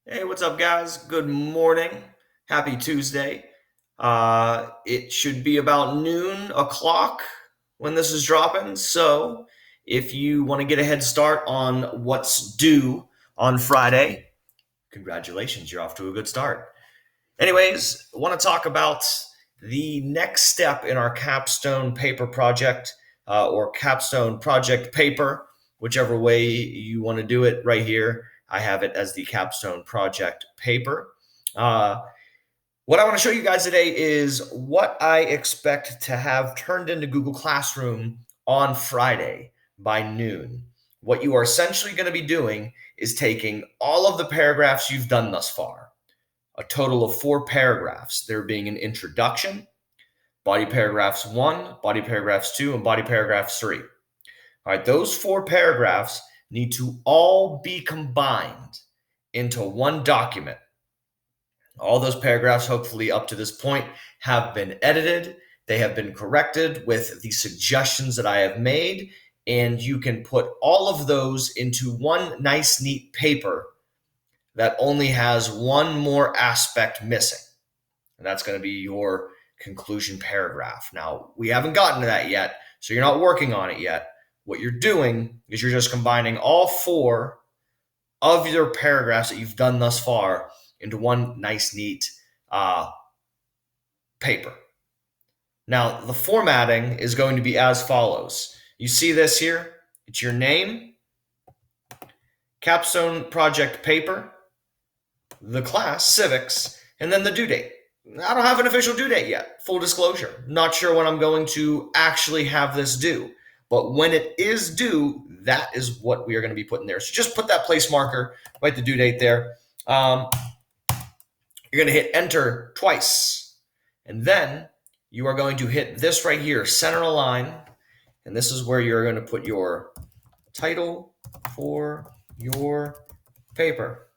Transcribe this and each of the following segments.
Hey, what's up, guys? Good morning. Happy Tuesday. It should be about noon o'clock when this is dropping. So, if you want to get a head start on what's due on Friday, congratulations, you're off to a good start. Anyways, I want to talk about the next step in our capstone paper project or capstone project paper, whichever way you want to do it right here. I have it as the capstone project paper. Uh, what I want to show you guys today is what I expect to have turned into Google Classroom on Friday by noon. What you are essentially going to be doing is taking all of the paragraphs you've done thus far, a total of 4 paragraphs, there being an introduction, body paragraphs 1, body paragraphs 2, and body paragraphs 3. All right, those 4 paragraphs need to all be combined into one document. All those paragraphs, hopefully up to this point, have been edited. They have been corrected with the suggestions that I have made, and you can put all of those into one nice, neat paper that only has one more aspect missing. And that's going to be your conclusion paragraph. Now, we haven't gotten to that yet, so you're not working on it yet. What you're doing is you're just combining all 4 of your paragraphs that you've done thus far into one nice, neat paper. Now, the formatting is going to be as follows. You see this here? It's your name, capstone project paper, the class, civics, and then the due date. I don't have an official due date yet, full disclosure. Not sure when I'm going to actually have this due. But when it is due, that is what we are going to be putting there. So just put that place marker, write the due date there. You're going to hit enter twice. And then you are going to hit this right here, center align. And this is where you're going to put your title for your paper.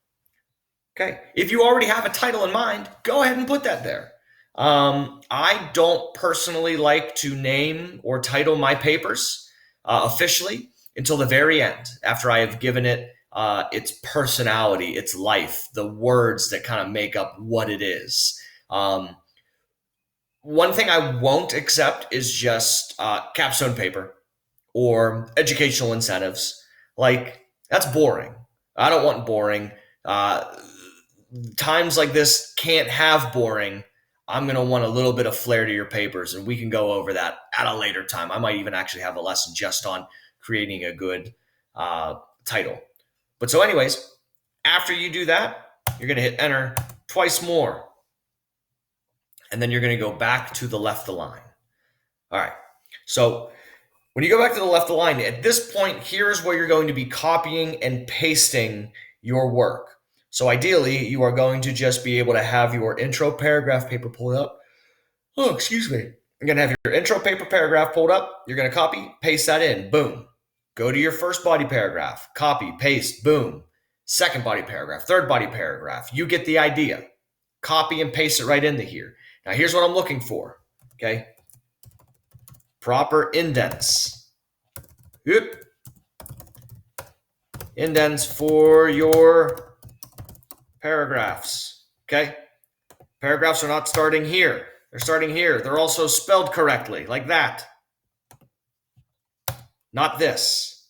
Okay, if you already have a title in mind, go ahead and put that there. I don't personally like to name or title my papers officially until the very end, after I have given it its personality, its life, the words that kind of make up what it is. One thing I won't accept is just capstone paper or educational incentives. Like, that's boring. I don't want boring. Times like this can't have boring. I'm going to want a little bit of flair to your papers, and we can go over that at a later time. I might even actually have a lesson just on creating a good title. But so, anyways, after you do that, you're going to hit enter twice more. And then you're going to go back to the left align. All right. So when you go back to the left align, at this point, here's where you're going to be copying and pasting your work. So ideally, you are going to just be able to have your intro paragraph paper pulled up. Oh, excuse me. You're going to have your intro paper paragraph pulled up. You're going to copy, paste that in. Boom. Go to your first body paragraph. Copy, paste, boom. Second body paragraph, third body paragraph. You get the idea. Copy and paste it right into here. Now, here's what I'm looking for. Okay. Proper indents. Yep. Indents for your paragraphs. Okay. Paragraphs are not starting here. They're starting here. They're also spelled correctly, like that. Not this.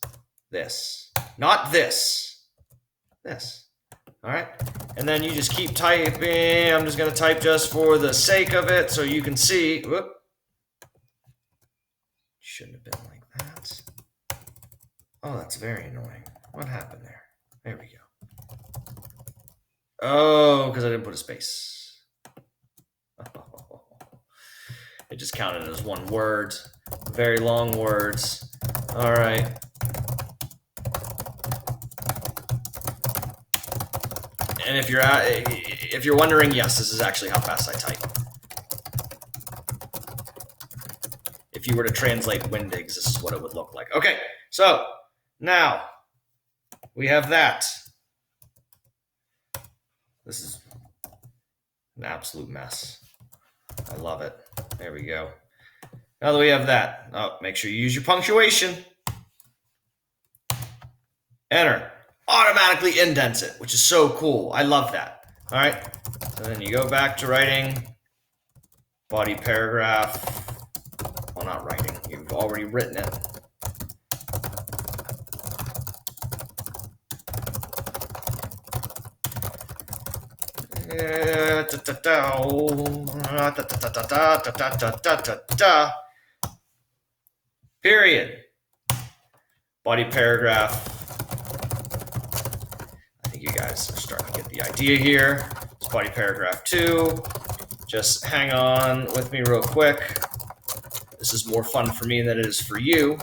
This. Not this. This. All right. And then you just keep typing. I'm just going to type just for the sake of it so you can see. Whoop. Shouldn't have been like that. Oh, that's very annoying. What happened there? There we go. Oh, because I didn't put a space. Oh. It just counted as one word. Very long words. All right. And if you're wondering, yes, this is actually how fast I type. If you were to translate Windigs, this is what it would look like. Okay, so now we have that. This is an absolute mess. I love it. There we go. Now that we have that, make sure you use your punctuation. Enter. automatically indents it, which is so cool. I love that. All right. So then you go back to writing body paragraph. Well, not writing. You've already written it. Period. Body paragraph. I think you guys are starting to get the idea here. It's body paragraph 2. Just hang on with me real quick. This is more fun for me than it is for you.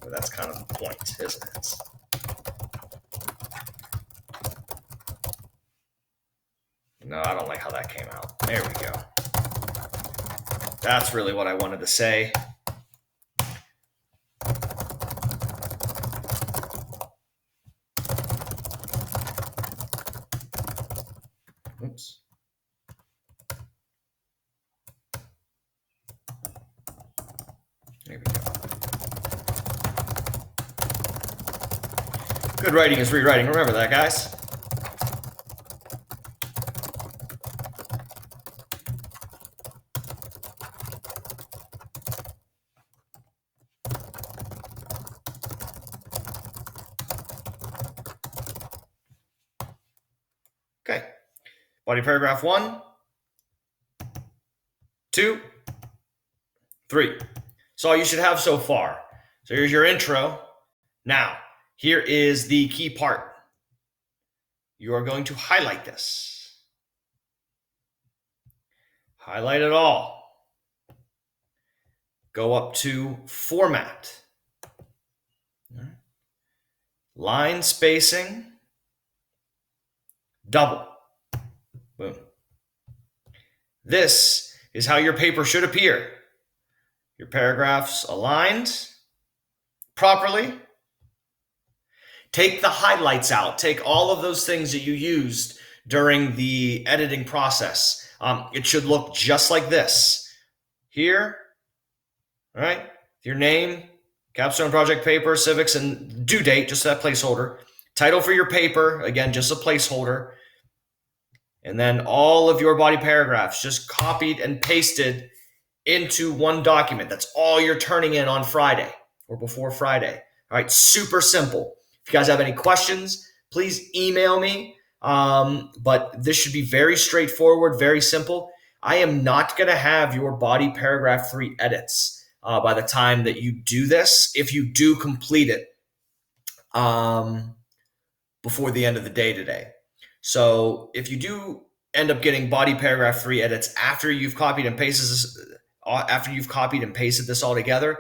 But that's kind of the point, isn't it? No, I don't like how that came out. There we go. That's really what I wanted to say. Oops. There we go. Good writing is rewriting. Remember that, guys. Okay. Body paragraph 1, 2, 3. So all you should have so far. So here's your intro. Now, here is the key part. You are going to highlight this. Highlight it all. Go up to Format. Line spacing. Double. Boom. This is how your paper should appear. Your paragraphs aligned properly. Take the highlights out. Take all of those things that you used during the editing process. It should look just like this. Here, all right, your name, capstone project paper, civics, and due date, just that placeholder. Title for your paper, again, just a placeholder. And then all of your body paragraphs just copied and pasted into one document. That's all you're turning in on Friday or before Friday. All right, super simple. If you guys have any questions, please email me. But this should be very straightforward, very simple. I am not going to have your body paragraph 3 edits by the time that you do this, if you do complete it before the end of the day today. So if you do end up getting body paragraph 3 edits after you've copied and pasted this all together,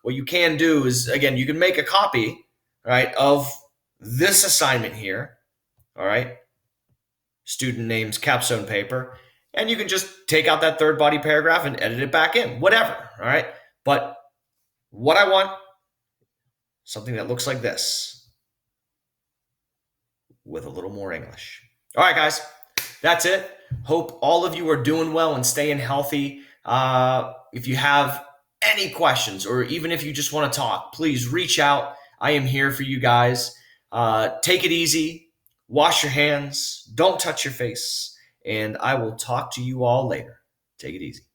what you can do is, again, you can make a copy, right, of this assignment here, all right, student names, capstone paper, and you can just take out that third body paragraph and edit it back in, whatever, all right? But what I want, something that looks like this with a little more English. All right, guys, that's it. Hope all of you are doing well and staying healthy. If you have any questions, or even if you just want to talk, please reach out. I am here for you guys. Take it easy. Wash your hands. Don't touch your face. And I will talk to you all later. Take it easy.